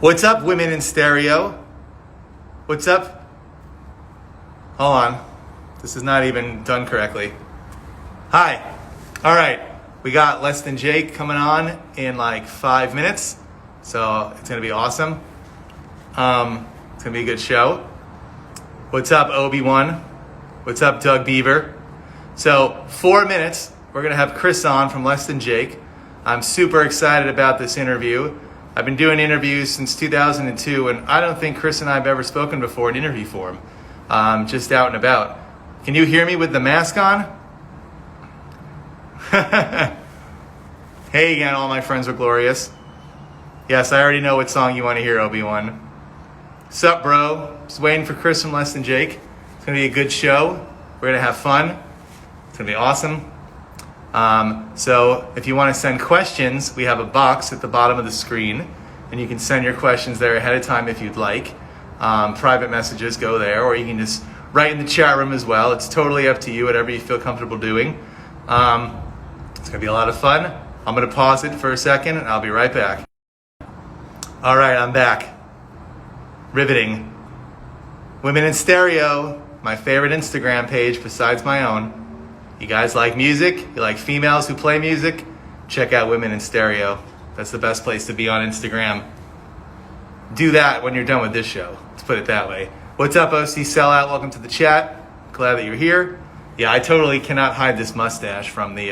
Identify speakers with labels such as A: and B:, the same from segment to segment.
A: What's up, women in stereo? What's up? Hold on. This is not even done correctly. Hi. All right. We got Less Than Jake coming on in like 5 minutes. So it's going to be awesome. It's going to be a good show. What's up, Obi-Wan? What's up, Doug Beaver? So 4 minutes, we're going to have Chris on from Less Than Jake. I'm super excited about this interview. I've been doing interviews since 2002, and I don't think Chris and I have ever spoken before in interview form, just out and about. Can you hear me with the mask on? Hey again, all my friends are glorious. Yes, I already know what song you want to hear, Obi-Wan. Sup, bro? Just waiting for Chris from Less Than Jake. It's going to be a good show. We're going to have fun. It's going to be awesome. So if you want to send questions, we have a box at the bottom of the screen, and you can send your questions there ahead of time if you'd like. Private messages go there, or you can just write in the chat room as well. It's totally up to you, whatever you feel comfortable doing. It's going to be a lot of fun. I'm going to pause it for a second, and I'll be right back. All right, I'm back. Riveting. Women in Stereo, my favorite Instagram page besides my own. You guys like music? You like females who play music? Check out Women in Stereo. That's the best place to be on Instagram. Do that when you're done with this show. Let's put it that way. What's up, OC Sellout? Welcome to the chat. Glad that you're here. Yeah, I totally cannot hide this mustache from the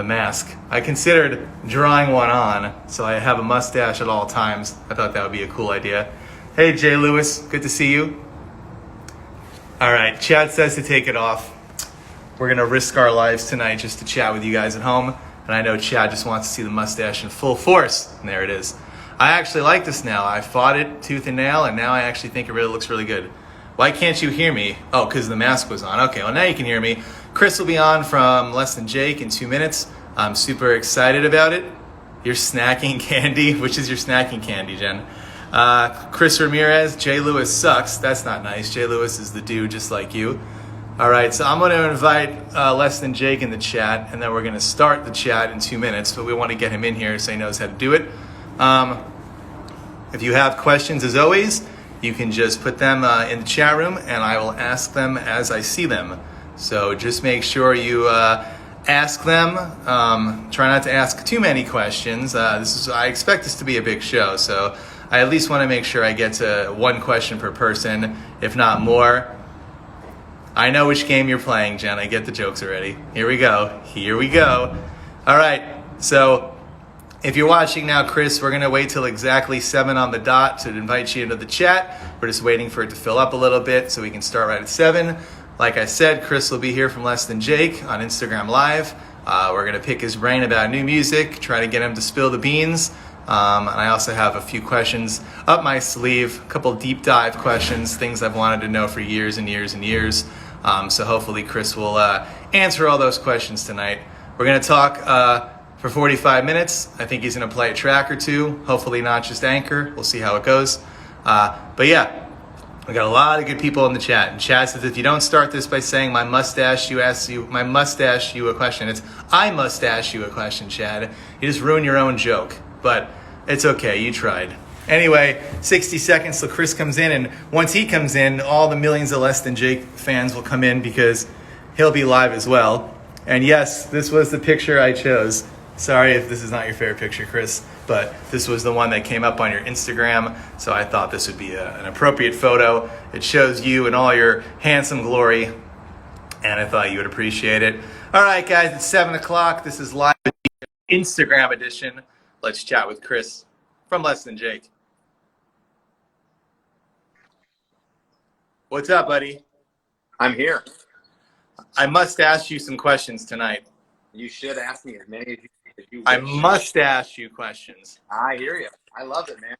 A: mask. I considered drawing one on, so I have a mustache at all times. I thought that would be a cool idea. Hey, Jay Lewis. Good to see you. All right, Chad says to take it off. We're going to risk our lives tonight just to chat with you guys at home. And I know Chad just wants to see the mustache in full force. And there it is. I actually like this now. I fought it tooth and nail, and now I actually think it really looks really good. Why can't you hear me? Oh, because the mask was on. Okay, well, now you can hear me. Chris will be on from Less Than Jake in 2 minutes. I'm super excited about it. You're snacking candy. Which is your snacking candy, Jen? Chris Ramirez, Jay Lewis sucks. That's not nice. Jay Lewis is the dude just like you. All right, so I'm going to invite Less Than Jake in the chat, and then we're going to start the chat in 2 minutes, but we want to get him in here so he knows how to do it. If you have questions, as always, you can just put them in the chat room, and I will ask them as I see them. So just make sure you ask them. Try not to ask too many questions. I expect this to be a big show, so I at least want to make sure I get to one question per person, if not more. I know which game you're playing, Jen. I get the jokes already. Here we go. Here we go. All right. So if you're watching now, Chris, we're going to wait till exactly 7 on the dot to invite you into the chat. We're just waiting for it to fill up a little bit so we can start right at 7. Like I said, Chris will be here from Less Than Jake on Instagram Live. We're going to pick his brain about new music, try to get him to spill the beans. And I also have a few questions up my sleeve, a couple deep dive questions, things I've wanted to know for years and years and years. So hopefully Chris will answer all those questions tonight. We're going to talk for 45 minutes. I think he's going to play a track or two, hopefully not just Anchor. We'll see how it goes. But yeah, we got a lot of good people in the chat. And Chad says, if you don't start this by saying my mustache you a question, it's I mustache you a question, Chad. You just ruined your own joke. But it's okay, you tried. Anyway, 60 seconds till Chris comes in, and once he comes in, all the millions of Less Than Jake fans will come in because he'll be live as well. And yes, this was the picture I chose. Sorry if this is not your favorite picture, Chris, but this was the one that came up on your Instagram, so I thought this would be an appropriate photo. It shows you in all your handsome glory, and I thought you would appreciate it. All right, guys, it's 7 o'clock. This is live Instagram edition. Let's chat with Chris from Less Than Jake. What's up, buddy?
B: I'm here.
A: I must ask you some questions tonight.
B: You should ask me as many as you wish.
A: I must ask you questions.
B: I hear you. I love it, man.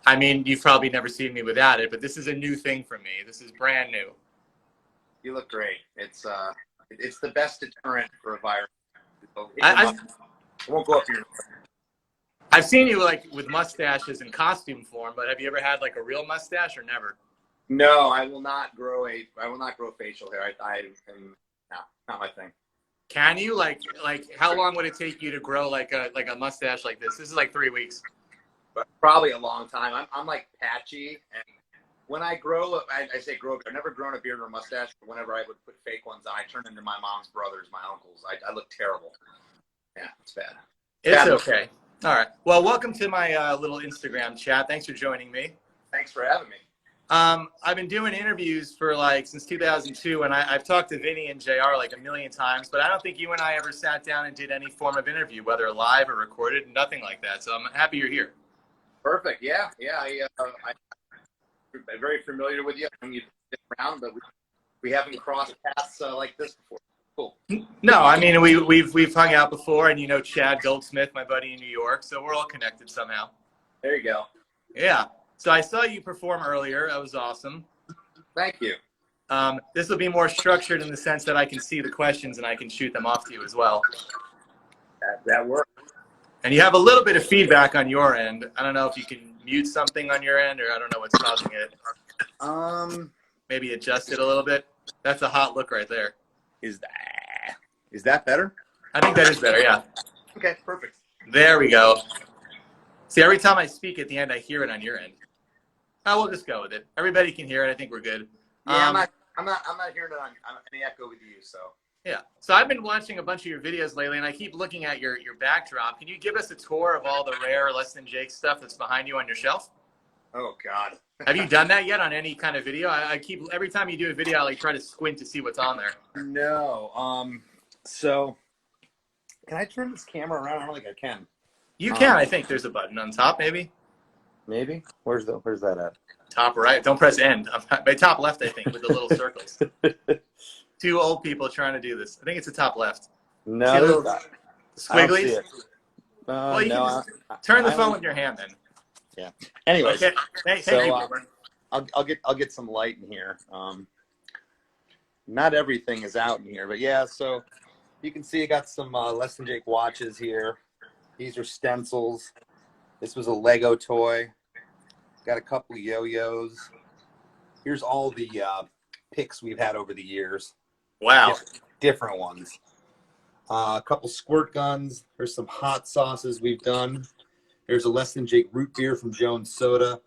A: I mean, you've probably never seen me without it, but this is a new thing for me. This is brand new.
B: You look great. It's the best deterrent for a virus.
A: I
B: won't go up your.
A: I've seen you like with mustaches in costume form, but have you ever had like a real mustache or never?
B: No, I will not grow facial hair. I am not my thing.
A: Can you like how long would it take you to grow like a mustache like this? This is like 3 weeks.
B: but probably a long time. I'm like patchy, and when I grow up, I say grow up. I've never grown a beard or a mustache, but whenever I would put fake ones on, I turn into my mom's brothers, my uncles. I look terrible. Yeah, it's bad.
A: It's okay. All right. Well, welcome to my little Instagram chat. Thanks for joining me.
B: Thanks for having me.
A: I've been doing interviews for like since 2002, and I've talked to Vinny and JR like a million times, but I don't think you and I ever sat down and did any form of interview, whether live or recorded, nothing like that. So I'm happy you're here.
B: Perfect. Yeah. I'm very familiar with you. I mean, you've been around, but we haven't crossed paths like this before. Cool.
A: No, I mean we've hung out before, and you know Chad Goldsmith, my buddy in New York, so we're all connected somehow.
B: There you go.
A: Yeah. So I saw you perform earlier. That was awesome.
B: Thank you.
A: This will be more structured in the sense that I can see the questions and I can shoot them off to you as well.
B: That works.
A: And you have a little bit of feedback on your end. I don't know if you can mute something on your end, or I don't know what's causing it. Maybe adjust it a little bit. That's a hot look right there.
B: Is that better?
A: I think that is better, yeah.
B: Okay, perfect.
A: There we go. See, every time I speak at the end, I hear it on your end. Oh, we'll just go with it. Everybody can hear it. I think we're good.
B: Yeah, I'm not hearing it on any echo with you, so.
A: Yeah. So I've been watching a bunch of your videos lately, and I keep looking at your backdrop. Can you give us a tour of all the rare Less Than Jake stuff that's behind you on your shelf?
B: Oh, God.
A: Have you done that yet on any kind of video? I keep, every time you do a video, I like try to squint to see what's on there.
B: No. So, can I turn this camera around? I don't think I can.
A: You can. I think there's a button on top, maybe.
B: Maybe. Where's that at?
A: Top right. Don't press end. By top left, I think, with the little circles. Two old people trying to do this. I think it's the top left.
B: No.
A: Squigglies? Well, you
B: no,
A: can just turn the phone with your hand then.
B: Yeah. Anyways.
A: Okay. Thank you.
B: I'll get some light in here. Not everything is out in here, but yeah. So you can see I got some Less Than Jake watches here. These are stencils. This was a Lego toy. Got a couple of yo-yos. Here's all the picks we've had over the years.
A: Wow.
B: Different ones. A couple squirt guns. There's some hot sauces we've done. There's a Less Than Jake root beer from Jones Soda.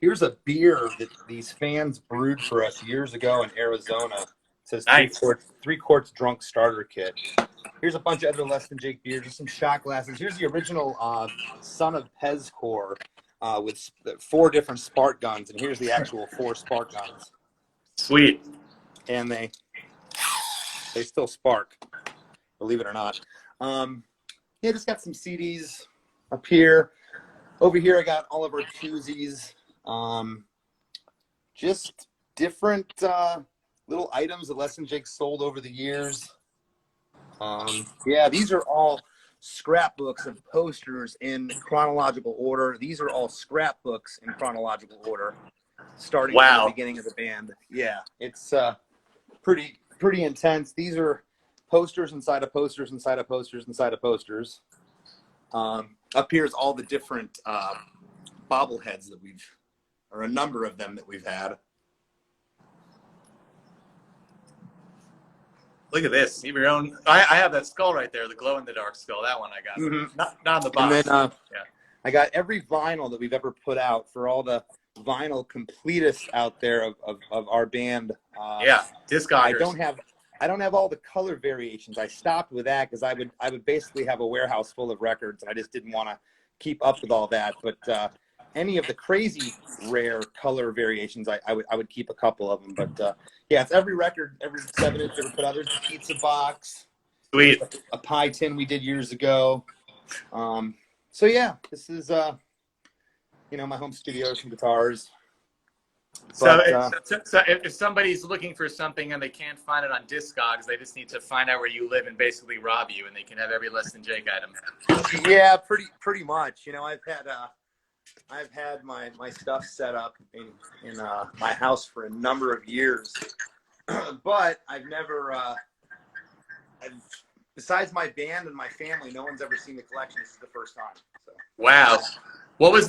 B: Here's a beer that these fans brewed for us years ago in Arizona. It says
A: nice.
B: three quarts drunk starter kit. Here's a bunch of other Less Than Jake beers. Just some shot glasses. Here's the original Son of Pezcor with 4 different spark guns, and here's the actual 4 spark guns.
A: Sweet.
B: And they still spark, believe it or not. Yeah, just got some CDs up here. Over here, I got all of our koozies. Just different little items that Less Than Jake sold over the years. Yeah, these are all scrapbooks of posters in chronological order. These are all scrapbooks in chronological order, starting from the beginning of the band. Yeah, it's pretty intense. These are posters inside of posters inside of posters inside of posters. Up here is all the different bobbleheads that or a number of them that we've had.
A: Look at this. You have your own. I have that skull right there, the glow-in-the-dark skull. That one I got.
B: Mm-hmm.
A: Not on the box.
B: And then,
A: yeah.
B: I got every vinyl that we've ever put out for all the vinyl completists out there of our band.
A: Yeah, discoggers.
B: I don't have all the color variations. I stopped with that because I would basically have a warehouse full of records. I just didn't want to keep up with all that. But any of the crazy rare color variations, I would keep a couple of them. But yeah, it's every record, every 7-inch ever put out. There's a pizza box.
A: Sweet.
B: A pie tin we did years ago. So yeah, this is my home studio, some guitars.
A: So if somebody's looking for something and they can't find it on Discogs, they just need to find out where you live and basically rob you, and they can have every Less Than Jake item.
B: Yeah, pretty much. I've had my stuff set up in my house for a number of years, but I've never. Besides my band and my family, no one's ever seen the collection. This is the first time. So.
A: Wow. What was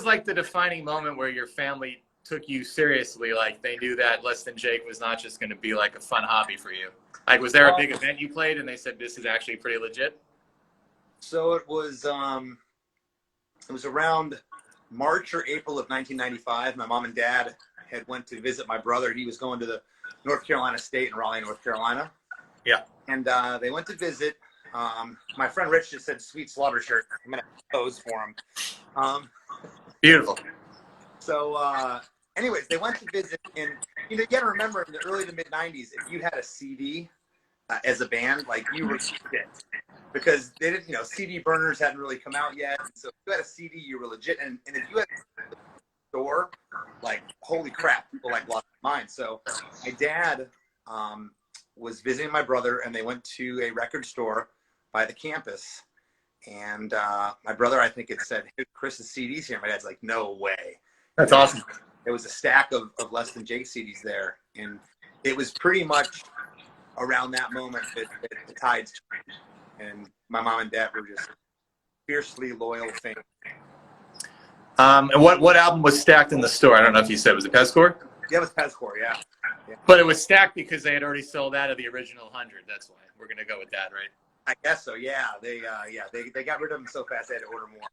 A: like the defining moment where your family took you seriously? Like they knew that Less Than Jake was not just going to be like a fun hobby for you. Like, was there a big event you played and they said, this is actually pretty legit?
B: So it was, it was around March or April of 1995. My mom and dad had went to visit my brother. He was going to the North Carolina State in Raleigh, North Carolina.
A: Yeah.
B: And they went to visit. My friend Rich just said "Sweet Slaughter" shirt. I'm gonna pose for him.
A: Beautiful.
B: So, anyways, they went to visit, and you know, you gotta remember in the early to mid '90s, if you had a CD as a band, like you were legit, because they didn't, you know, CD burners hadn't really come out yet. So if you had a CD, you were legit, and if you had a store, like holy crap, people like lost their mind. So my dad was visiting my brother, and they went to a record store by the campus. And my brother, I think, had said, "Hey, Chris's CDs here." My dad's like, "No way."
A: That's awesome.
B: There was a stack of Less Than Jake CDs there, and it was pretty much around that moment that the tides turned, and my mom and dad were just fiercely loyal fans.
A: And what album was stacked in the store? I don't know if you said, was it Pescore?
B: Yeah, it was Pescore, yeah.
A: But it was stacked because they had already sold out of the original 100. That's why we're gonna go with that, right?
B: I guess so. Yeah, they got rid of them so fast they had to order more.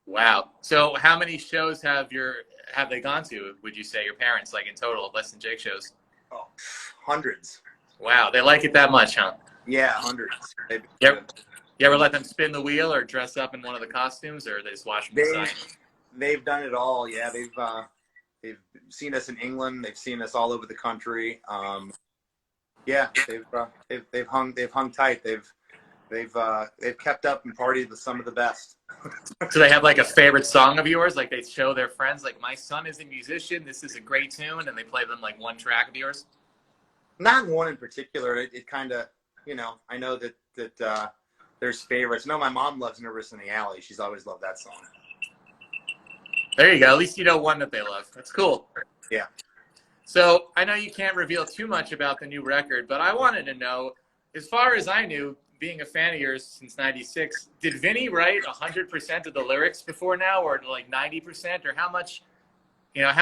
A: Wow. So how many shows have they gone to? Would you say your parents, like in total, of Less Than Jake shows?
B: Oh, hundreds.
A: Wow, they like it that much, huh?
B: Yeah, hundreds.
A: Yep. You ever let them spin the wheel or dress up in one of the costumes, or they just watch them inside?
B: They've done it all. Yeah, they've seen us in England. They've seen us all over the country. Yeah, they've hung tight. They've kept up and partied with some of the best.
A: So they have like a favorite song of yours? Like they show their friends, like, my son is a musician, this is a great tune, and they play them like one track of yours?
B: Not one in particular. It kind of, you know, I know that there's favorites. No, my mom loves Nervous in the Alley. She's always loved that song.
A: There you go. At least you know one that they love. That's cool.
B: Yeah.
A: So I know you can't reveal too much about the new record, but I wanted to know, as far as I knew, being a fan of yours since '96, did Vinny write 100% of the lyrics before now, or like 90%, or how much, you know,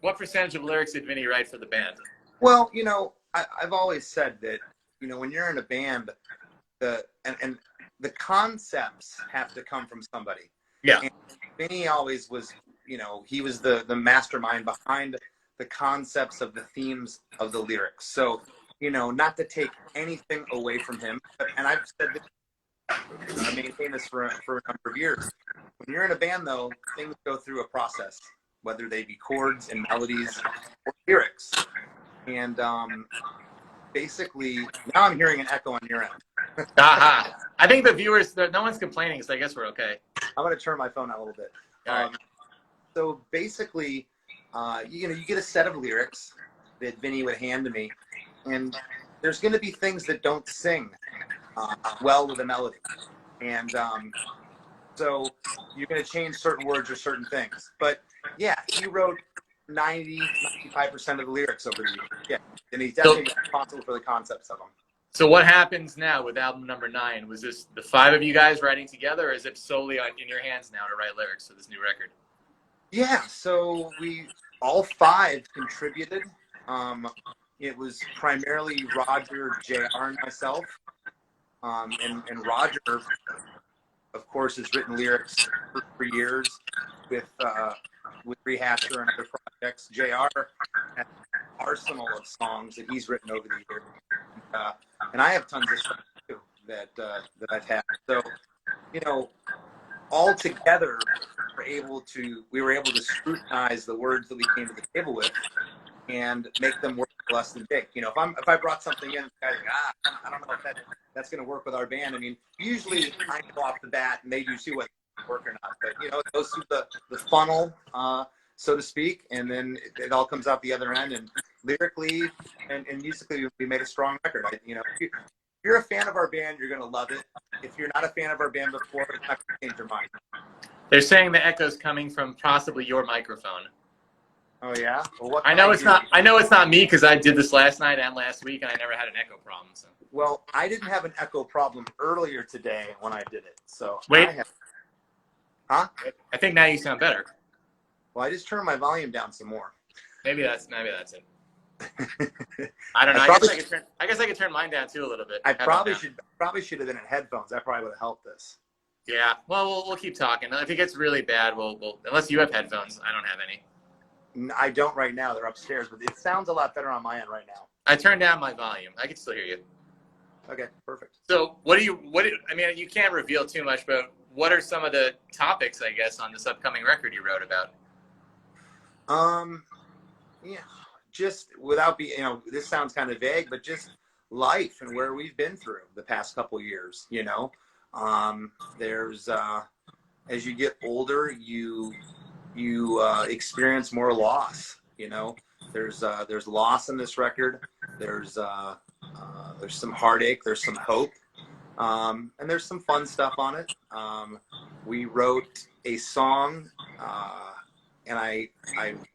A: what percentage of lyrics did Vinny write for the band?
B: Well, you know, I've always said that, you know, when you're in a band, the concepts have to come from somebody.
A: Yeah.
B: And Vinny always was, you know, he was the mastermind behind the concepts of the themes of the lyrics. So, you know, not to take anything away from him, and I've said this, I maintain this for a number of years. When you're in a band, though, things go through a process, whether they be chords and melodies or lyrics. And basically, now I'm hearing an echo on your end.
A: Aha. I think the viewers, no one's complaining, so I guess we're okay.
B: I'm going to turn my phone out a little bit.
A: Right.
B: So basically, you know, you get a set of lyrics that Vinny would hand to me, and there's going to be things that don't sing well with a melody. And so you're going to change certain words or certain things. But yeah, he wrote 95% of the lyrics over the years. Yeah, and he's definitely responsible for the concepts of them.
A: So what happens now with album number 9? Was this the 5 of you guys writing together, or is it solely in your hands now to write lyrics for this new record? Yeah,
B: so we all 5 contributed. It was primarily Roger, JR, and myself. And Roger, of course, has written lyrics for years with Rehasher and other projects. JR has an arsenal of songs that he's written over the years. And I have tons of stuff too that I've had. So, you know, all together, we were able to scrutinize the words that we came to the table with and make them work for Less Than Jake. You know, if I brought something in, guys like, I don't know if that's going to work with our band. I mean, usually I go off the bat and they do see what work or not. But you know, it goes through the funnel, so to speak, and then it all comes out the other end. And lyrically and musically, we made a strong record. You know, if you're a fan of our band, you're going to love it. If you're not a fan of our band before, it's not going to change your mind.
A: They're saying the echo's coming from possibly your microphone.
B: Oh yeah. Well,
A: I know it's not me because I did this last night and last week, and I never had an echo problem. So.
B: Well, I didn't have an echo problem earlier today when I did it. So
A: wait.
B: Huh?
A: I think now you sound better.
B: Well, I just turned my volume down some more.
A: Maybe that's it. I don't know. I guess I could turn mine down too a little bit.
B: I probably should have been in headphones. That probably would have helped this.
A: Yeah. Well, we'll keep talking. If it gets really bad, we'll unless you have headphones. I don't have any.
B: I don't right now. They're upstairs, but it sounds a lot better on my end right now.
A: I turned down my volume. I can still hear you.
B: Okay, perfect.
A: So I mean, you can't reveal too much, but what are some of the topics, I guess, on this upcoming record you wrote about?
B: Yeah, just without being, this sounds kind of vague, but just life and where we've been through the past couple years, there's, as you get older, you experience more loss, there's loss in this record. There's some heartache, there's some hope, and there's some fun stuff on it. We wrote a song, and I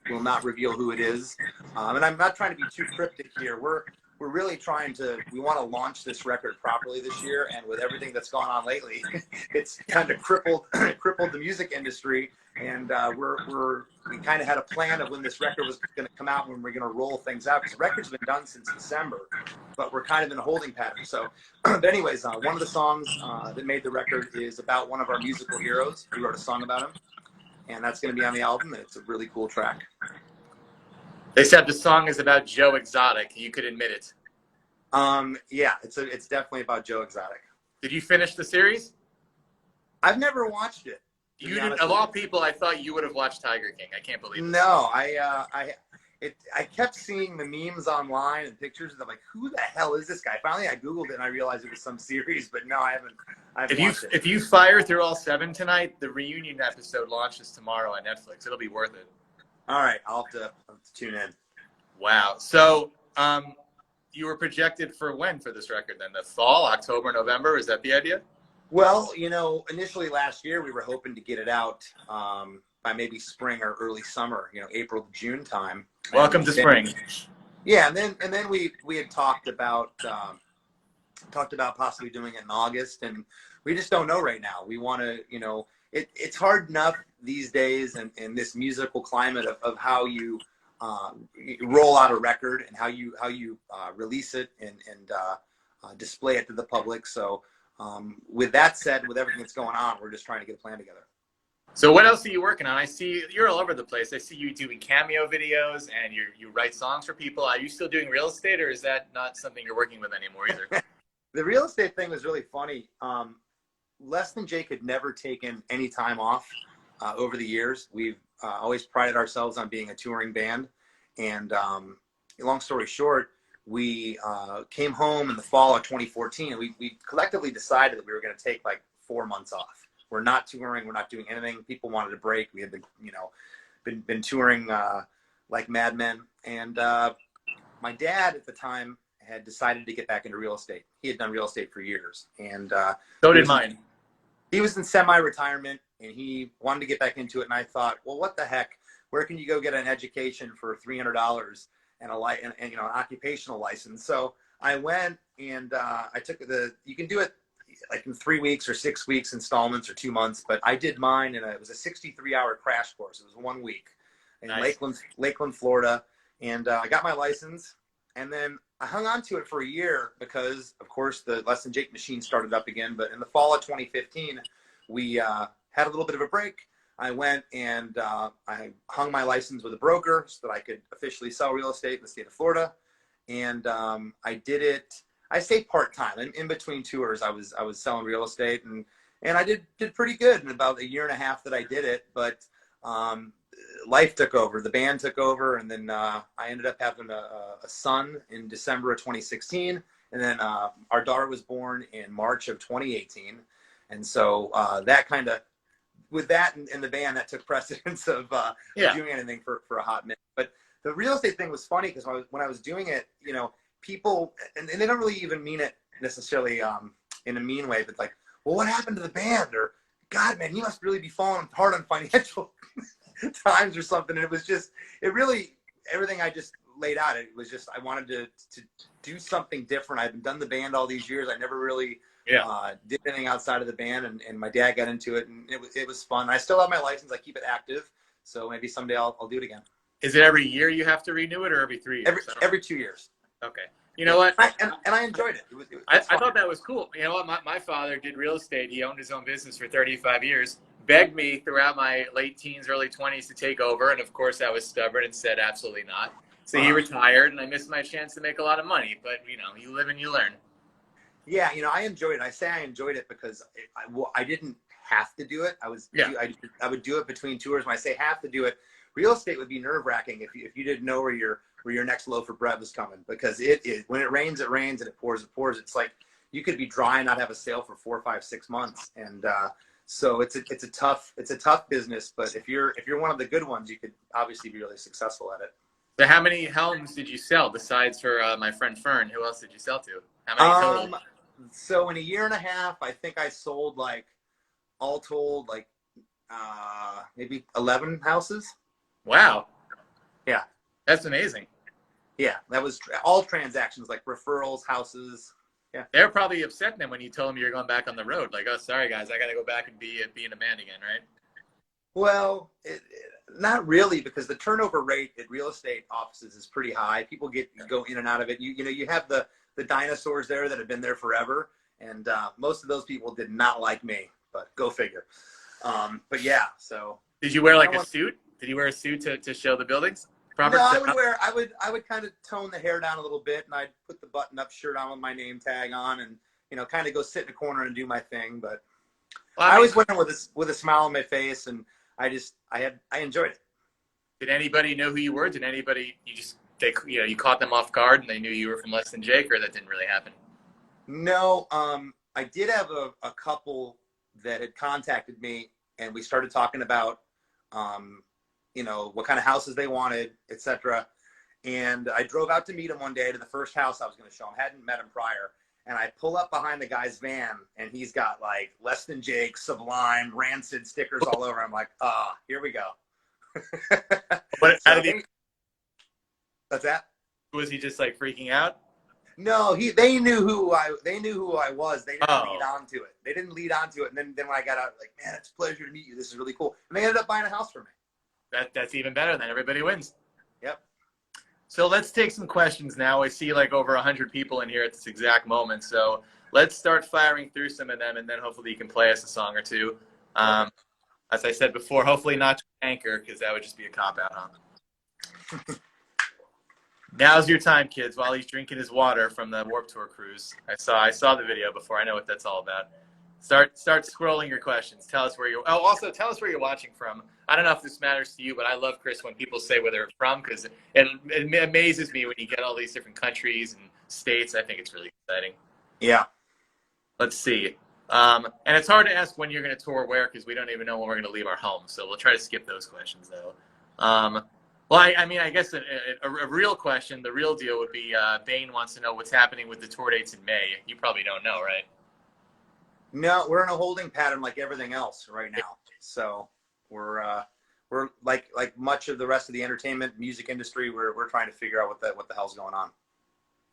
B: will not reveal who it is. And I'm not trying to be too cryptic here. We're really we want to launch this record properly this year, and with everything that's gone on lately, it's kind of crippled the music industry. And we kind of had a plan of when this record was going to come out, when we're going to roll things out, because the record's been done since December, but we're kind of in a holding pattern. So, but anyways, one of the songs that made the record is about one of our musical heroes. We wrote a song about him, and that's going to be on the album, and it's a really cool track.
A: They said the song is about Joe Exotic. You could admit it.
B: Yeah, it's definitely about Joe Exotic.
A: Did you finish the series?
B: I've never watched it.
A: You didn't, of all people, I thought you would have watched Tiger King. I can't believe it.
B: No, I kept seeing the memes online and pictures, and I'm like, who the hell is this guy? Finally, I Googled it, and I realized it was some series, but no, I haven't watched it. If you
A: fire through all 7 tonight, the reunion episode launches tomorrow on Netflix. It'll be worth it.
B: All right, I'll have to tune in.
A: Wow. So, you were projected for when for this record then? The fall, October, November? Is that the idea?
B: Well, initially last year we were hoping to get it out by maybe spring or early summer, April to June time.
A: Welcome to spring.
B: Yeah, and then we had talked about possibly doing it in August, and we just don't know right now. We want to, it's hard enough these days in this musical climate of how you roll out a record and how you release it and display it to the public. So with that said, with everything that's going on, we're just trying to get a plan together.
A: So what else are you working on? I see you're all over the place. I see you doing cameo videos and you write songs for people. Are you still doing real estate, or is that not something you're working with anymore either?
B: The real estate thing was really funny. Less Than Jake had never taken any time off over the years. We've always prided ourselves on being a touring band. And long story short, we came home in the fall of 2014, and we collectively decided that we were going to take like 4 months off. We're not touring. We're not doing anything. People wanted a break. We had been touring like madmen. And my dad at the time had decided to get back into real estate. He had done real estate for years. And
A: so did mine.
B: He was in semi-retirement, and he wanted to get back into it. And I thought, well, what the heck? Where can you go get an education for $300 and an occupational license? So I went and I took you can do it like in 3 weeks or 6 weeks installments or 2 months, but I did mine, and it was a 63-hour crash course. It was 1 week in
A: nice.
B: Lakeland, Florida. And I got my license, and then I hung on to it for a year because, of course, the Less Than Jake machine started up again. But in the fall of 2015, we had a little bit of a break. I went and I hung my license with a broker so that I could officially sell real estate in the state of Florida. And I did it. I stayed part-time. In between tours, I was selling real estate, and I did pretty good in about a year and a half that I did it. But life took over. The band took over, and then I ended up having a son in December of 2016. And then our daughter was born in March of 2018. And so that kind of, with that and the band, that took precedence of doing anything for a hot minute. But the real estate thing was funny because when I was doing it, people, and they don't really even mean it necessarily in a mean way, but like, well, what happened to the band? Or, God, man, he must really be falling apart on financial times or something. And it was just, everything I just laid out, it was just, I wanted to do something different. I haven't done the band all these years. I never really did anything outside of the band, and my dad got into it, and it was fun. I still have my license. I keep it active. So maybe someday I'll do it again.
A: Is it every year you have to renew it, or every 3 years?
B: Every 2 years.
A: Okay. You know what?
B: And I enjoyed it.
A: I thought that was cool. You know what? My father did real estate. He owned his own business for 35 years. Begged me throughout my late teens, early 20s to take over. And of course, I was stubborn and said absolutely not. So he retired, and I missed my chance to make a lot of money. But, you know, you live and you learn.
B: Yeah, you know, I enjoyed it. I say I enjoyed it because I didn't have to do it. I would do it between tours. When I say have to do it, real estate would be nerve-wracking if you didn't know where your next loaf of bread was coming, because when it rains, it rains, and it pours. It's like you could be dry and not have a sale for 4, 5, 6 months. And so it's a tough business. But if you're one of the good ones, you could obviously be really successful at it.
A: So how many homes did you sell besides for my friend Fern? Who else did you sell to? How many total?
B: So in a year and a half, I think I sold, like, all told, like maybe 11 houses.
A: Wow.
B: Yeah.
A: That's amazing.
B: Yeah, that was all transactions, like referrals, houses. Yeah.
A: They're probably upset then when you told them you're going back on the road. Like, oh, sorry, guys, I got to go back and being a man again, right?
B: Well, not really, because the turnover rate at real estate offices is pretty high. People go in and out of it. You know, you have the dinosaurs there that have been there forever, and most of those people did not like me, but go figure. But yeah, so.
A: Did you wear a suit? Did you wear a suit to show the buildings?
B: No, I would kind of tone the hair down a little bit, and I'd put the button-up shirt on with my name tag on, and, you know, kind of go sit in a corner and do my thing. But I always went in with a smile on my face, and I enjoyed it.
A: Did anybody know who you were? Did anybody you caught them off guard and they knew you were from Less Than Jake, or that didn't really happen?
B: No, I did have a couple that had contacted me, and we started talking about, you know, what kind of houses they wanted, etc. And I drove out to meet him one day to the first house I was going to show him. Hadn't met him prior. And I pull up behind the guy's van, and he's got, like, Less Than Jake, Sublime, Rancid stickers all over. I'm like, here we go.
A: But
B: What's that?
A: Was he just, like, freaking out?
B: No, they knew who I was. They didn't lead on to it. They didn't lead on to it. And then when I got out, like, man, it's a pleasure to meet you. This is really cool. And they ended up buying a house for me.
A: That's even better. Then everybody wins.
B: Yep.
A: So let's take some questions now. I see like over 100 people in here at this exact moment. So let's start firing through some of them, and then hopefully you can play us a song or two. As I said before, hopefully not Anchor, because that would just be a cop-out, huh? Now's your time, kids, while he's drinking his water from the Warped Tour cruise. I saw the video before. I know what that's all about. Start scrolling your questions. Tell us where you're. Oh, also tell us where you're watching from. I don't know if this matters to you, but I love, Chris, when people say where they're from, because it amazes me when you get all these different countries and states. I think it's really exciting.
B: Yeah.
A: Let's see. And it's hard to ask when you're going to tour where, because we don't even know when we're going to leave our home. So we'll try to skip those questions, though. Well, I guess a real question, the real deal would be Bane wants to know what's happening with the tour dates in May. You probably don't know, right?
B: No, we're in a holding pattern like everything else right now. So we're like much of the rest of the entertainment music industry. We're trying to figure out what the hell's going on.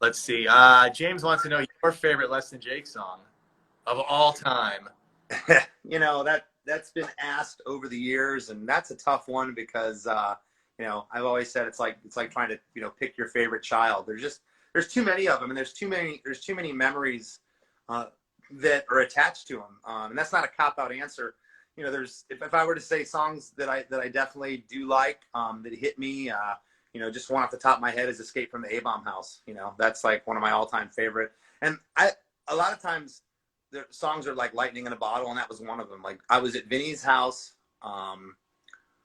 A: Let's see. James wants to know your favorite Less Than Jake song of all time.
B: You know, that's been asked over the years, and that's a tough one because you know, I've always said it's like trying to, you know, pick your favorite child. There's too many of them, and there's too many memories that are attached to them, and that's not a cop-out answer. You know, if I were to say songs that I definitely do like, that hit me, you know, just one off the top of my head is "Escape from the A-Bomb House." You know, that's like one of my all-time favorite. And a lot of times the songs are like lightning in a bottle, and that was one of them. Like, I was at Vinny's house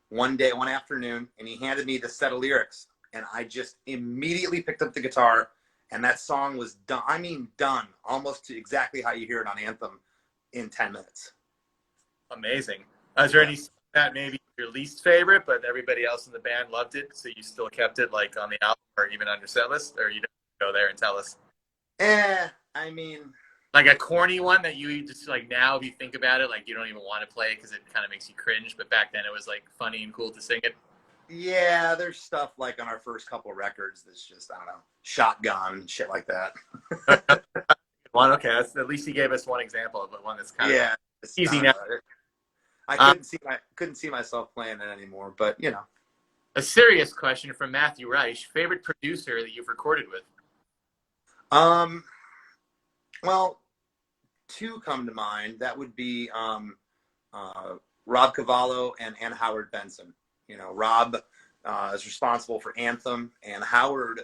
B: one afternoon, and he handed me the set of lyrics, and I just immediately picked up the guitar, and that song was done. I mean, done almost to exactly how you hear it on Anthem in 10 minutes.
A: Amazing. Is there any that maybe your least favorite, but everybody else in the band loved it, so you still kept it like on the album or even on your set list, or you don't go there and tell us?
B: I mean,
A: like a corny one that you just like now, if you think about it, like you don't even want to play it because it kind of makes you cringe, but back then it was like funny and cool to sing it.
B: Yeah, there's stuff like on our first couple records that's just, I don't know, Shotgun and shit like that.
A: One, okay, at least he gave us one example of one that's kind of easy now.
B: I couldn't see myself playing it anymore, but you know.
A: A serious question from Matthew Reich: favorite producer that you've recorded with?
B: Um, well, two come to mind. That would be uh, Rob Cavallo and Howard Benson. You know, Rob is responsible for Anthem, and Howard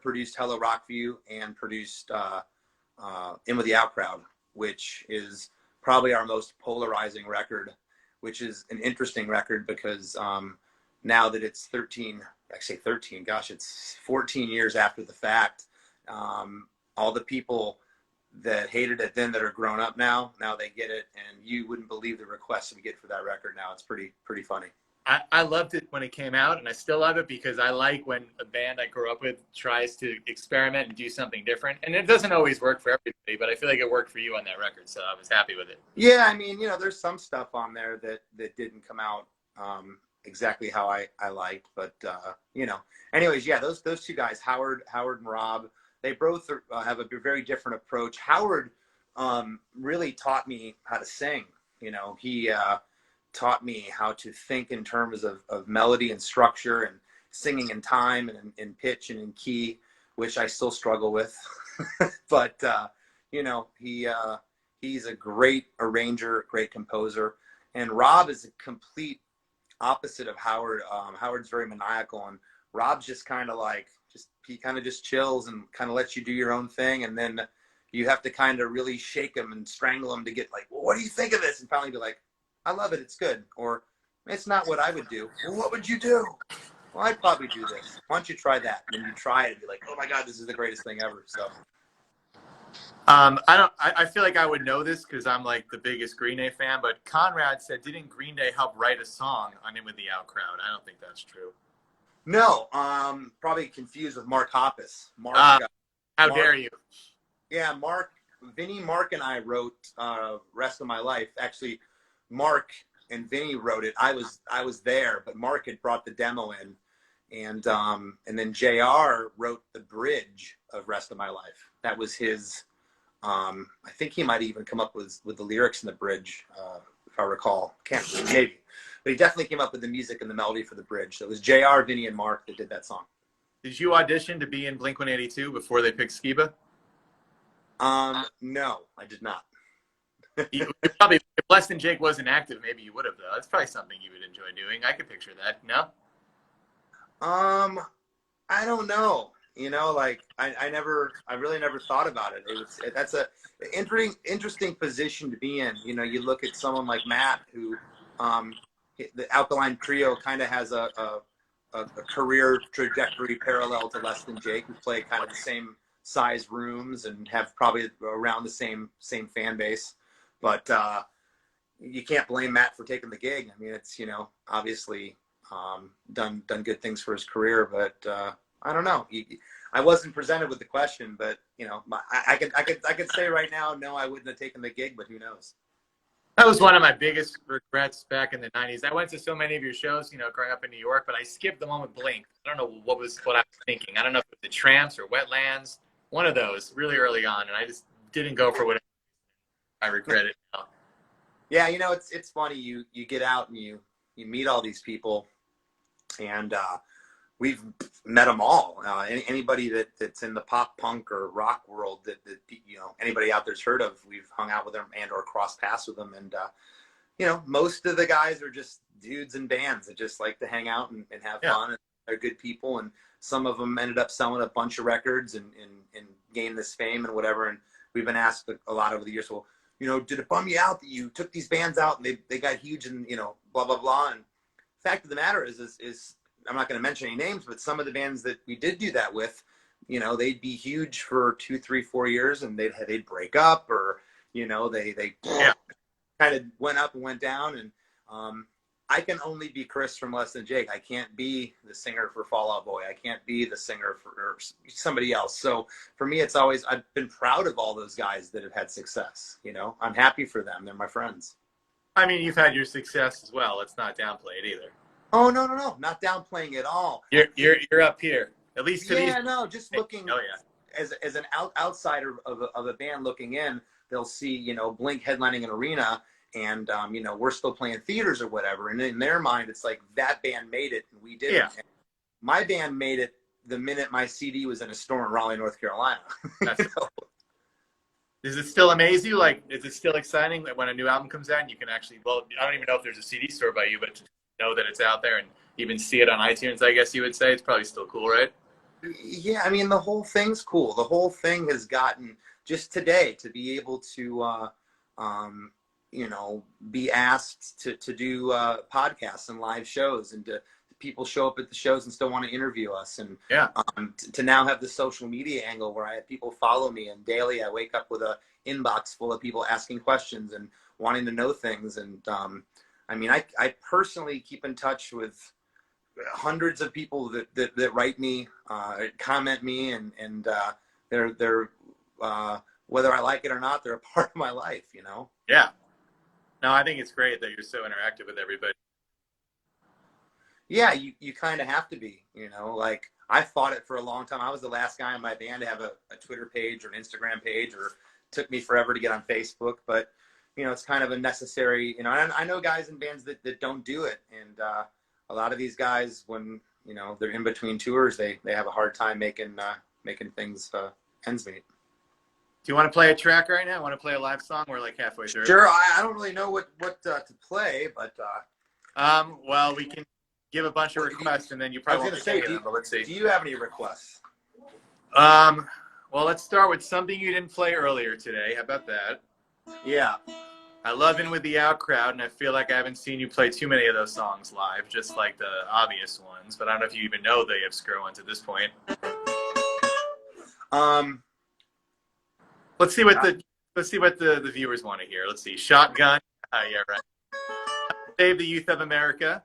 B: produced Hello Rockview and produced In With the Out Crowd, which is probably our most polarizing record, which is an interesting record because now that it's 13, actually 13, gosh, it's 14 years after the fact. All the people that hated it then that are grown up now they get it, and you wouldn't believe the requests we get for that record now. It's pretty funny.
A: I loved it when it came out, and I still love it because I like when a band I grew up with tries to experiment and do something different. And it doesn't always work for everybody, but I feel like it worked for you on that record, so I was happy with it.
B: Yeah, I mean, you know, there's some stuff on there that didn't come out exactly how I liked, but you know, anyways, yeah, those two guys, Howard and Rob, they both have a very different approach. Howard really taught me how to sing. You know, he taught me how to think in terms of melody and structure and singing in time and in pitch and in key, which I still struggle with. But you know, he's a great arranger, great composer, and Rob is a complete opposite of Howard. Howard's very maniacal, and Rob's just kind of like he kind of just chills and kind of lets you do your own thing, and then you have to kind of really shake him and strangle him to get like, well, what do you think of this? And finally be like, I love it, it's good, or it's not what I would do. Well, what would you do? Well, I'd probably do this. Why don't you try that? And then you try it and be like, oh my God, this is the greatest thing ever. So
A: I feel like I would know this because I'm like the biggest Green Day fan, but Conrad said, didn't Green Day help write a song on In With the Out Crowd? I don't think that's true.
B: no, probably confused with Mark Hoppus.
A: How dare you?
B: Yeah, Vinny, Mark, and I wrote Rest of My Life. Actually, Mark and Vinny wrote it. I was there, but Mark had brought the demo in, and then JR wrote the bridge of Rest of My Life. That was his. I think he might even come up with the lyrics in the bridge, if I recall. Maybe, but he definitely came up with the music and the melody for the bridge. So it was JR, Vinny, and Mark that did that song.
A: Did you audition to be in Blink-182 before they picked Skiba?
B: No, I did not.
A: You probably, if Less Than Jake wasn't active, maybe you would have, though. That's probably something you would enjoy doing. I could picture that. No?
B: I don't know. You know, like I really never thought about it. That's a interesting position to be in. You know, you look at someone like Matt, who, the Alkaline Trio kind of has a career trajectory parallel to Less Than Jake, who play kind of the same size rooms and have probably around the same fan base. But you can't blame Matt for taking the gig. I mean, it's, you know, obviously done good things for his career, but I don't know. I wasn't presented with the question, but you know, I could say right now, no, I wouldn't have taken the gig, but who knows?
A: That was one of my biggest regrets back in the 90s. I went to so many of your shows, you know, growing up in New York, but I skipped the one with Blink. I don't know what I was thinking. I don't know if it was the Tramps or Wetlands, one of those really early on, and I just didn't go for whatever. I regret it now.
B: Yeah, you know, it's funny. You get out and you meet all these people, and we've met them all. Anybody that's in the pop punk or rock world that you know, anybody out there's heard of, we've hung out with them and or crossed paths with them. And you know, most of the guys are just dudes in bands that just like to hang out and have fun, and they're good people. And some of them ended up selling a bunch of records and gained this fame and whatever. And we've been asked a lot over the years, well, you know, did it bum you out that you took these bands out and they got huge and, you know, blah, blah, blah. And fact of the matter is I'm not going to mention any names, but some of the bands that we did do that with, you know, they'd be huge for 2, 3, 4 years, and they'd break up, or, you know, they kind of went up and went down. And I can only be Chris from Less Than Jake. I can't be the singer for Fall Out Boy. I can't be the singer for somebody else. So for me, it's always, I've been proud of all those guys that have had success. You know, I'm happy for them. They're my friends.
A: I mean, you've had your success as well. Let's not downplay it either.
B: Oh, no, not downplaying at all.
A: You're up here, at least to these.
B: Yeah, no, just looking as an outsider of a band looking in, they'll see, you know, Blink headlining an arena, and you know, we're still playing theaters or whatever, and in their mind it's like that band made it and we didn't.
A: Yeah.
B: My band made it the minute my CD was in a store in Raleigh, North Carolina.
A: That's, does it still amaze you? Like, is it still exciting that when a new album comes out and you can actually, well, I don't even know if there's a CD store by you, but to know that it's out there and even see it on iTunes, I guess you would say, it's probably still cool, right?
B: Yeah, I mean, the whole thing's cool. The whole thing has gotten, just today, to be able to, you know, be asked to do podcasts and live shows, and to people show up at the shows and still want to interview us, and
A: Yeah.
B: To now have the social media angle where I have people follow me, and daily I wake up with a inbox full of people asking questions and wanting to know things. And I mean, I personally keep in touch with hundreds of people that write me, comment me, and they're whether I like it or not, they're a part of my life, you know?
A: Yeah. No, I think it's great that you're so interactive with everybody.
B: Yeah, you kind of have to be, you know, like I fought it for a long time. I was the last guy in my band to have a Twitter page or an Instagram page, or it took me forever to get on Facebook, but you know, it's kind of a necessary, you know, I know guys in bands that don't do it. And a lot of these guys, when, you know, they're in between tours, they have a hard time making things ends meet.
A: Do you want to play a track right now? Want to play a live song? We're like halfway through.
B: Sure. I don't really know what to play, but
A: well, we can give a bunch of requests, and then you probably won't say them, but let's see.
B: Do you have any requests?
A: Well, let's start with something you didn't play earlier today. How about that?
B: Yeah.
A: I love In With The Out Crowd, and I feel like I haven't seen you play too many of those songs live, just like the obvious ones, but I don't know if you even know the obscure ones at this point. Let's see what the viewers want to hear. Let's see. Shotgun. Yeah, right. Save the Youth of America.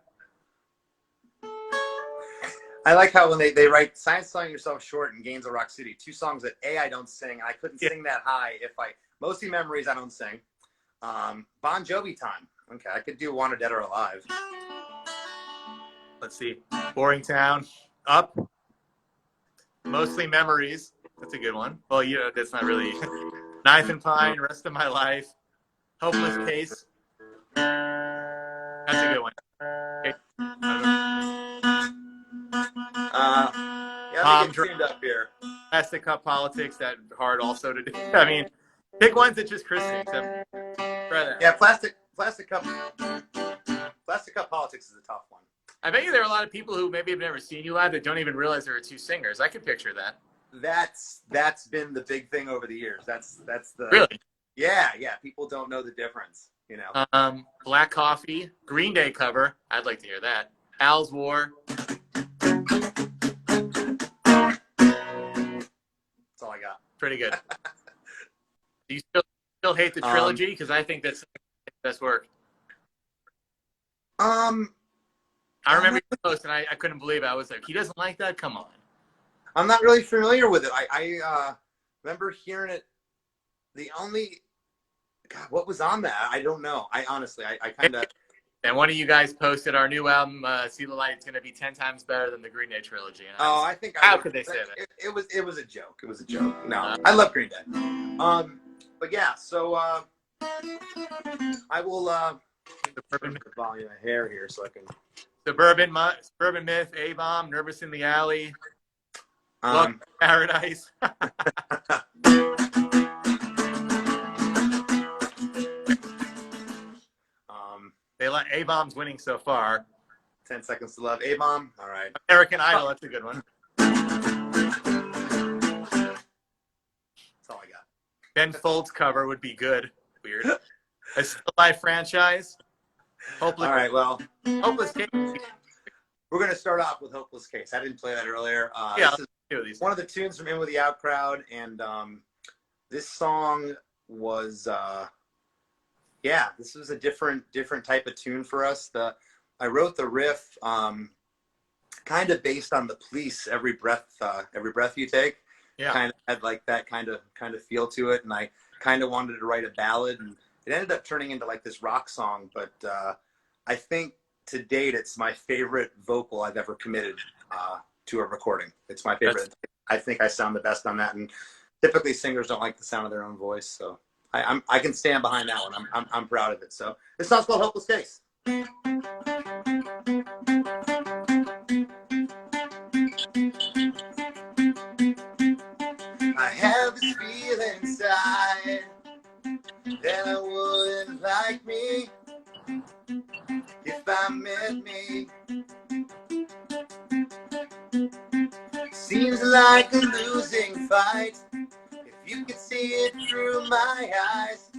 B: I like how when they write Science Selling Yourself Short and Gains of Rock City, two songs that I don't sing. I couldn't sing that high mostly Memories I don't sing. Bon Jovi Time. Okay, I could do Wanted Dead or Alive.
A: Let's see. Boring Town. Up. Mostly Memories. That's a good one. Well, you know, that's not really. Knife and Pine, Rest of My Life. Hopeless Case. That's a good one. Okay.
B: Yeah, let me get tuned up here.
A: Plastic Cup Politics, that hard also to do. I mean, pick ones that just Chris thinks. Try that.
B: Yeah, Plastic Cup Politics is a tough one.
A: I bet you there are a lot of people who maybe have never seen you live that don't even realize there are two singers. I could picture that.
B: That's been the big thing over the years. That's the
A: really.
B: Yeah. People don't know the difference, you know.
A: Black Coffee, Green Day cover. I'd like to hear that. Al's War.
B: That's all I got.
A: Pretty good. Do you still hate the trilogy? Because I think that's the best work. I remember you post, and I couldn't believe it. I was like, he doesn't like that? Come on.
B: I'm not really familiar with it. I remember hearing it. God, what was on that? I don't know. I honestly kind of.
A: And one of you guys posted our new album, See the Light. It's going to be 10 times better than the Green Day trilogy. And
B: I think.
A: How could they say that?
B: It was a joke. It was a joke. No, I love Green Day. But yeah. So I will.
A: Suburban
B: the volume of hair here so I can.
A: Suburban Myth, A-Bomb, Nervous in the Alley, Welcome to Paradise. They let A-Bomb's winning so far.
B: 10 Seconds to Love, A-Bomb. All right.
A: American Idol, that's a good one.
B: That's all I got.
A: Ben Folds cover would be good. Weird. A Still Alive Franchise. Hopeless.
B: All right. Well,
A: Hopeless Case.
B: We're going to start off with Hopeless Case. I didn't play that earlier.
A: Yeah,
B: this is one of the tunes from In With The Out Crowd, and this song was, this was a different type of tune for us. I wrote the riff kind of based on the Police, Every Breath You Take.
A: Yeah.
B: Kind of had like that kind of feel to it, and I kind of wanted to write a ballad, and it ended up turning into like this rock song. But I think to date, it's my favorite vocal I've ever committed to a recording. It's my favorite. I think I sound the best on that, and typically singers don't like the sound of their own voice, so I can stand behind that one. I'm proud of it. So this song's called Hopeless Case. inside that wouldn't like me if I met me. Seems like a losing fight. If you could see it through my eyes,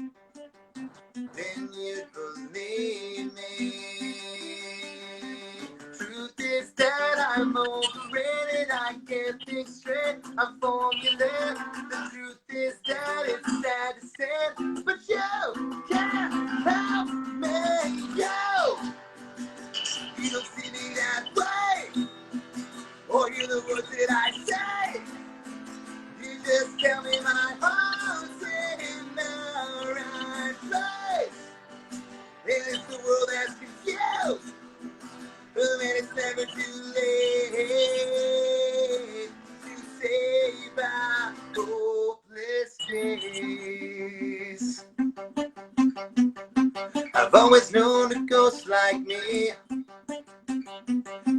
B: then you'd believe me. Truth is that I'm overrated. I can't think straight. I'm formulated. The truth is that it's sad to say, but you can't help me. You don't see me that way, or hear the words that I say. You just tell me my heart's in the right place. And it's the world that's confused, but man, it's never too late to save our hopeless days. I've always known a ghost like me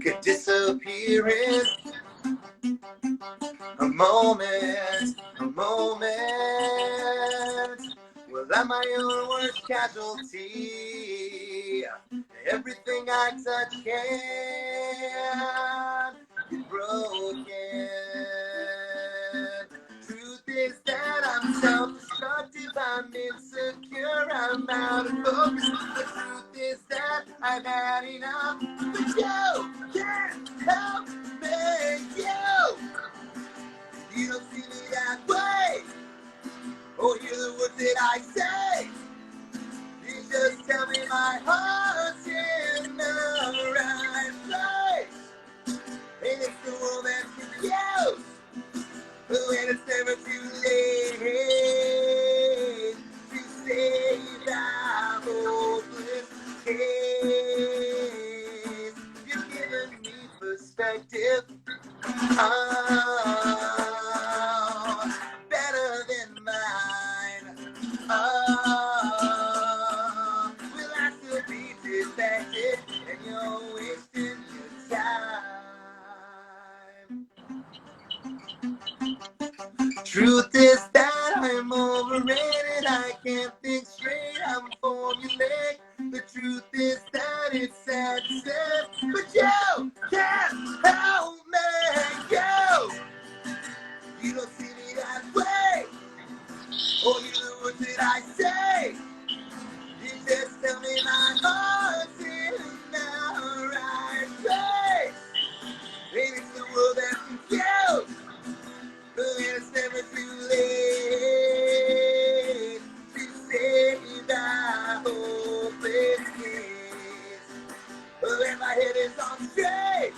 B: could disappear in a moment. Well, I'm my own worst casualty. Everything I touch can get broken. Truth is that I'm self-destructive, I'm insecure, I'm out of focus. The truth is that I've had enough, but you can't help me. You don't see me that way, or hear the words that I say. You just tell me my heart's in the right place. And it's the world that's confused, and it's never too late to save our hopeless case. You've given me perspective. Better than mine. Will I still be distracted, and you're wasting your time? Truth is that I'm overrated. I can't think straight. I'm formulaic. The truth is that it's sad to say, but you can't help me. You don't see me that way, or you the words that I say. You just tell me my heart's in the right place. And it's the world that's confused, but it's never too late to save our hopeless case. But when my head is on straight,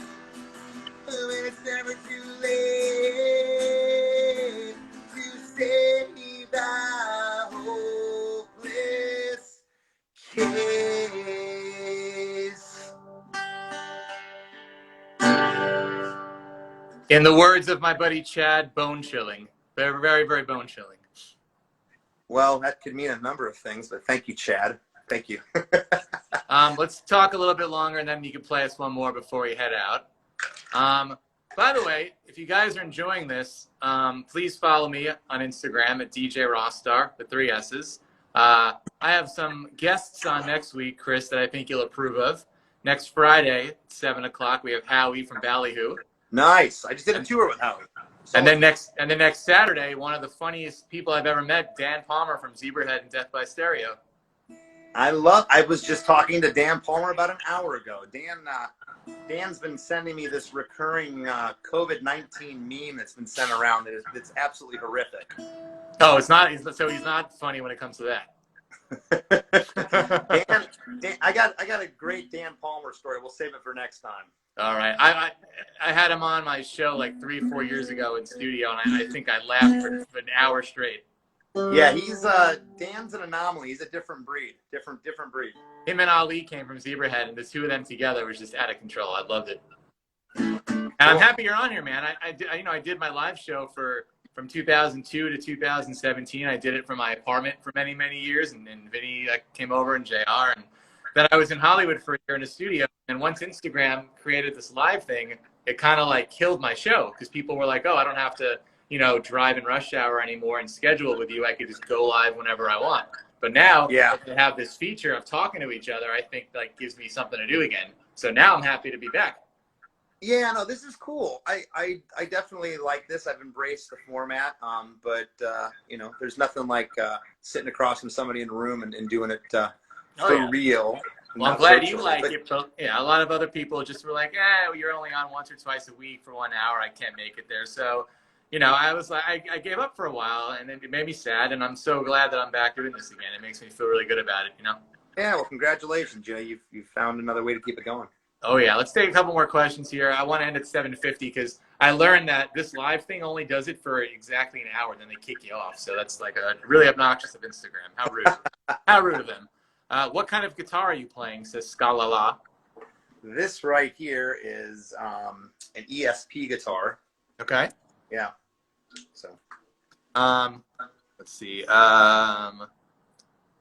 B: but it's never too late to save our hopeless case.
A: In the words of my buddy Chad, bone chilling. Very, very, very bone chilling.
B: Well, that could mean a number of things, but thank you, Chad. Thank you.
A: Let's talk a little bit longer, and then you can play us one more before we head out. By the way, if you guys are enjoying this, please follow me on Instagram at DJ Rossstar, with 3 S's. I have some guests on next week, Chris, that I think you'll approve of. Next Friday at 7 o'clock, we have Howie from Ballyhoo.
B: Nice. I just did a tour with Howie.
A: And then next Saturday, one of the funniest people I've ever met, Dan Palmer from Zebrahead and Death by Stereo.
B: I was just talking to Dan Palmer about an hour ago. Dan's been sending me this recurring COVID-19 meme that's been sent around. It's absolutely horrific.
A: Oh, it's not. So he's not funny when it comes to that.
B: Dan, I got a great Dan Palmer story. We'll save it for next time.
A: All right. I had him on my show like 3 or 4 years ago in studio, and I think I laughed for an hour straight.
B: Yeah, Dan's an anomaly. He's a different breed. Different breed.
A: Him and Ali came from Zebrahead, and the two of them together was just out of control. I loved it. And I'm happy you're on here, man. I did my live show from 2002 to 2017. I did it from my apartment for many, many years, and Vinny came over, and JR, and then I was in Hollywood for a year in a studio. And once Instagram created this live thing, it kind of like killed my show because people were like, "Oh, I don't have to drive in rush hour anymore and schedule it with you. I could just go live whenever I want. But now
B: Yeah.
A: to have this feature of talking to each other, I think like gives me something to do again. So now I'm happy to be back.
B: Yeah, no, this is cool. I definitely like this. I've embraced the format. But there's nothing like sitting across from somebody in a room and doing it for real.
A: Well, I'm glad you like it, but yeah, a lot of other people just were like, you're only on once or twice a week for 1 hour. I can't make it there. So, I was like, I gave up for a while, and it made me sad, and I'm so glad that I'm back doing this again. It makes me feel really good about it,
B: Yeah, well, congratulations, you've found another way to keep it going.
A: Oh, yeah. Let's take a couple more questions here. I want to end at 7:50 because I learned that this live thing only does it for exactly an hour, then they kick you off. So that's like really obnoxious of Instagram. How rude. How rude of them. What kind of guitar are you playing, says Scalala?
B: This right here is an ESP guitar.
A: Okay.
B: Yeah. So.
A: Let's see.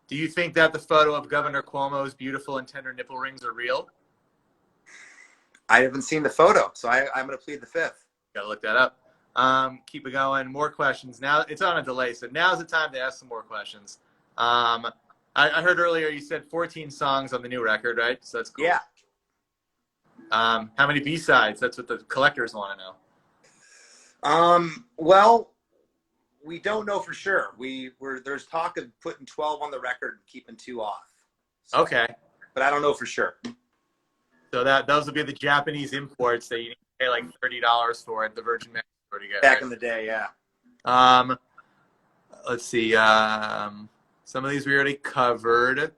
A: Do you think that the photo of Governor Cuomo's beautiful and tender nipple rings are real?
B: I haven't seen the photo, so I'm going to plead the fifth.
A: Gotta look that up. Keep it going. More questions. Now it's on a delay, so now's the time to ask some more questions. I heard earlier you said 14 songs on the new record, right? So that's cool.
B: Yeah.
A: How many B-sides? That's what the collectors want to
B: know. Well, we don't know for sure. There's talk of putting 12 on the record and keeping 2 off. So,
A: okay.
B: But I don't know for sure.
A: So those will be the Japanese imports that you need to pay like $30 for at the Virgin Mexico to get.
B: Back in the day, yeah.
A: Let's see. Some of these we already covered.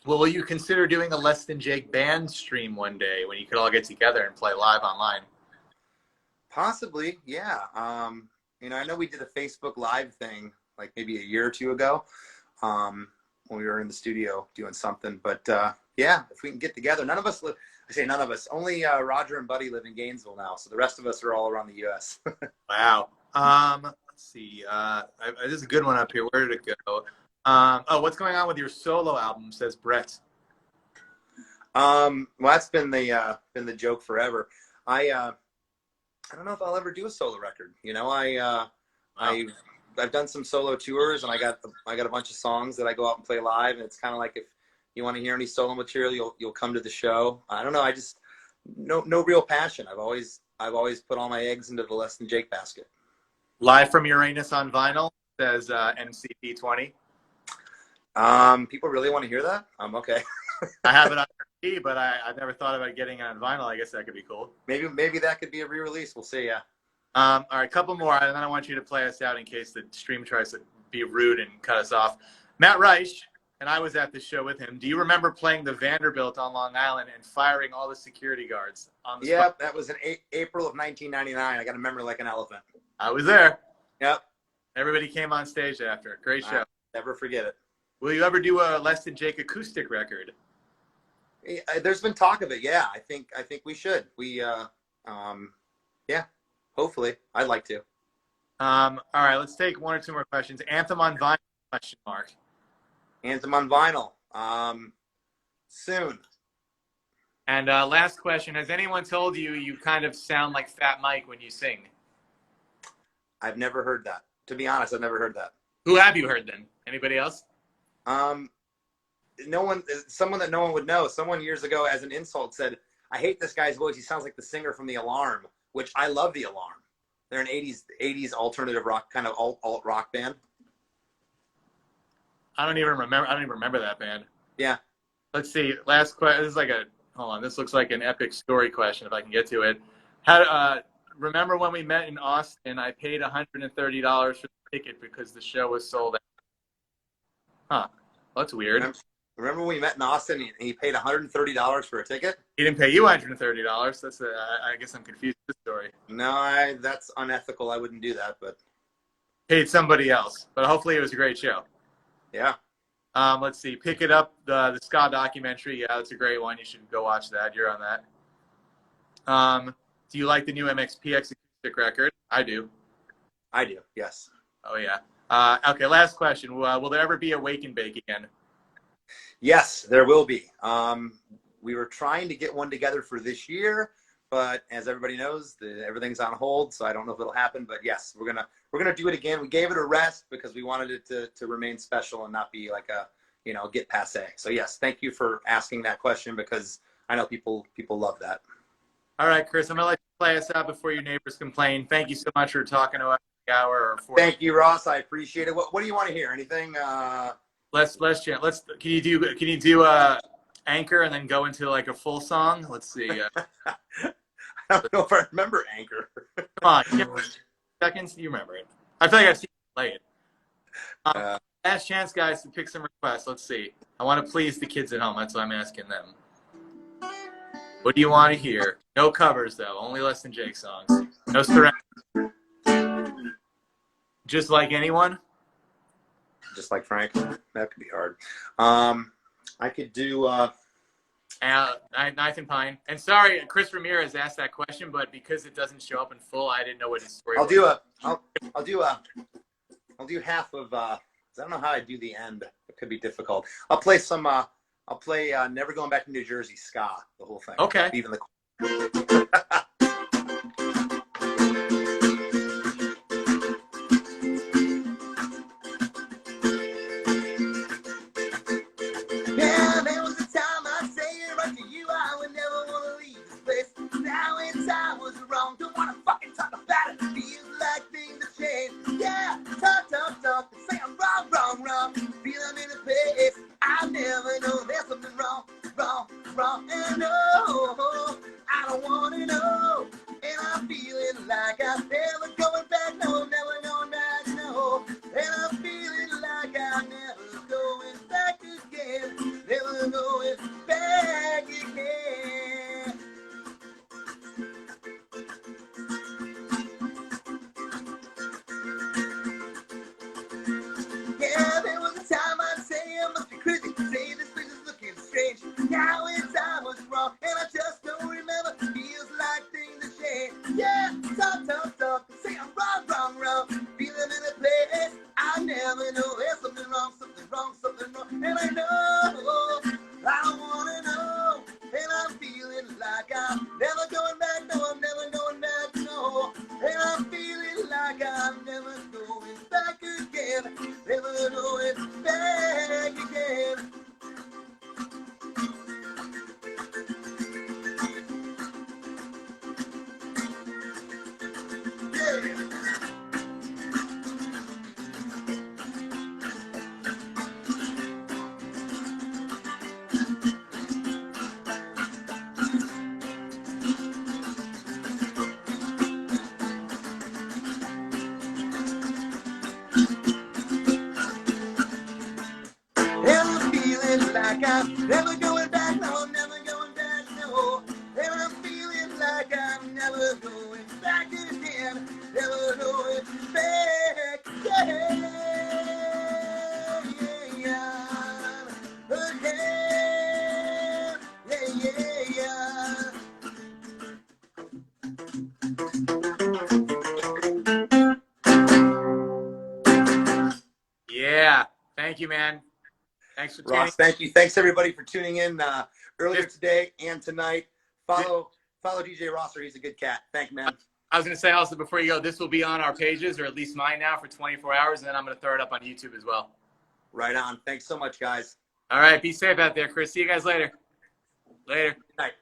A: Well, will you consider doing a Less Than Jake band stream one day when you could all get together and play live online?
B: Possibly, yeah. I know we did a Facebook Live thing like maybe a year or 2 ago when we were in the studio doing something. But yeah, if we can get together. None of us live. I say none of us. Only Roger and Buddy live in Gainesville now, so the rest of us are all around the U.S.
A: Wow. Let's see. There's a good one up here. Where did it go? What's going on with your solo album? Says Brett.
B: Well, that's been the joke forever. I don't know if I'll ever do a solo record. I've done some solo tours, and I got a bunch of songs that I go out and play live, and it's kind of like if you want to hear any solo material, you'll come to the show. I don't know. I just no real passion. I've always put all my eggs into the Less Than Jake basket.
A: Live from Uranus on vinyl, says MCP20.
B: People really want to hear that? Okay.
A: I have it on CD, but I've never thought about getting it on vinyl. I guess that could be cool.
B: Maybe that could be a re-release. We'll see. Yeah.
A: All right, a couple more, and then I want you to play us out in case the stream tries to be rude and cut us off. Matt Reich, and I was at this show with him. Do you remember playing the Vanderbilt on Long Island and firing all the security guards on the spot?
B: That was in April of 1999. I got a memory like an elephant.
A: I was there.
B: Yep.
A: Everybody came on stage after. Great show.
B: I'll never forget it.
A: Will you ever do a Less Than Jake acoustic record?
B: There's been talk of it. Yeah, I think we should. Yeah, hopefully. I'd like to.
A: All right, let's take 1 or 2 more questions. Anthem on vinyl? Question mark.
B: Anthem on vinyl. Soon.
A: And last question: has anyone told you you kind of sound like Fat Mike when you sing?
B: I've never heard that. To be honest, I've never heard that.
A: Who have you heard then? Anybody else?
B: No one. Someone that no one would know. Someone years ago, as an insult, said, "I hate this guy's voice. He sounds like the singer from The Alarm," which I love The Alarm. They're an 80s alternative rock, kind of alt rock band.
A: I don't even remember that band.
B: Yeah.
A: Let's see. Last question. This is like hold on. This looks like an epic story question if I can get to it. Remember when we met in Austin, I paid $130 for the ticket because the show was sold out. Huh. Well, that's weird.
B: Remember when we met in Austin and he paid $130 for a ticket?
A: He didn't pay you $130. I guess I'm confused with this story.
B: No, that's unethical. I wouldn't do that, but
A: paid somebody else. But hopefully it was a great show.
B: Yeah.
A: Let's see. Pick It Up, the ska documentary. Yeah, that's a great one. You should go watch that. You're on that. Do you like the new MXPX acoustic record? I do.
B: I do, yes.
A: Oh, yeah. Okay, last question. Will there ever be a Wake and Bake again?
B: Yes, there will be. We were trying to get one together for this year, but as everybody knows, everything's on hold, so I don't know if it'll happen. But yes, we're gonna do it again. We gave it a rest because we wanted it to remain special and not be like a get passe. So yes, thank you for asking that question because I know people love that.
A: All right, Chris, I'm gonna let you play us out before your neighbors complain. Thank you so much for talking to us an hour or 40.
B: Thank you, Ross. I appreciate it. What do you want to hear? Anything?
A: Can you do Anchor and then go into like a full song? Let's see.
B: I don't know if I remember Anchor.
A: Come on, seconds. You remember it? I feel like I've seen you play it. Last chance, guys, to pick some requests. Let's see. I want to please the kids at home. That's why I'm asking them. What do you want to hear? No covers, though. Only Less Than Jake songs. No surrender. Just Like Anyone?
B: Just Like Frank? That could be hard. I could do...
A: Knife and Pine. And sorry, Chris Ramirez asked that question, but because it doesn't show up in full, I didn't know what his story was.
B: I'll do half of... I don't know how I do the end. It could be difficult. I'll play Never Going Back to New Jersey ska, the whole thing.
A: Okay.
B: Even the Yeah, there was a time I'd say right to you I would never want to leave this place. Now in time was wrong. Don't want to fucking talk about it. Feels like things have changed. Yeah, talk. Say I'm wrong. Feel I'm in a place I never know there's something wrong. And no, I don't want to know. And I'm feeling like I'm never going back. No, I'm never going back. No, and I'm feeling like I'm never going back again. Never going back again. Yeah, there was a time I'd say I must be crazy. Say this place is looking strange. Now in time was wrong, and I just don't remember. Feels like things have changed. Yeah, talk. Say I'm wrong. Feeling in a place I never know. There's something wrong. And I know I don't wanna know. And I'm feeling like I'm never going back. No, I'm never going back. No, and I'm feeling like I'm never going back again. Never going back again. Like I'm never going back, no, I'm never going back, no. And I'm feeling like I'm never going back again, never going back again.
A: Yeah. Thank you, man. Thanks for
B: Ross, thank you. Thanks everybody for tuning in earlier today and tonight. Follow DJ Rossstar. He's a good cat. Thank you, man.
A: I was going to say also before you go, this will be on our pages, or at least mine now, for 24 hours, and then I'm going to throw it up on YouTube as well.
B: Right on. Thanks so much, guys.
A: All right. Be safe out there, Chris. See you guys later. Later.
B: Good night.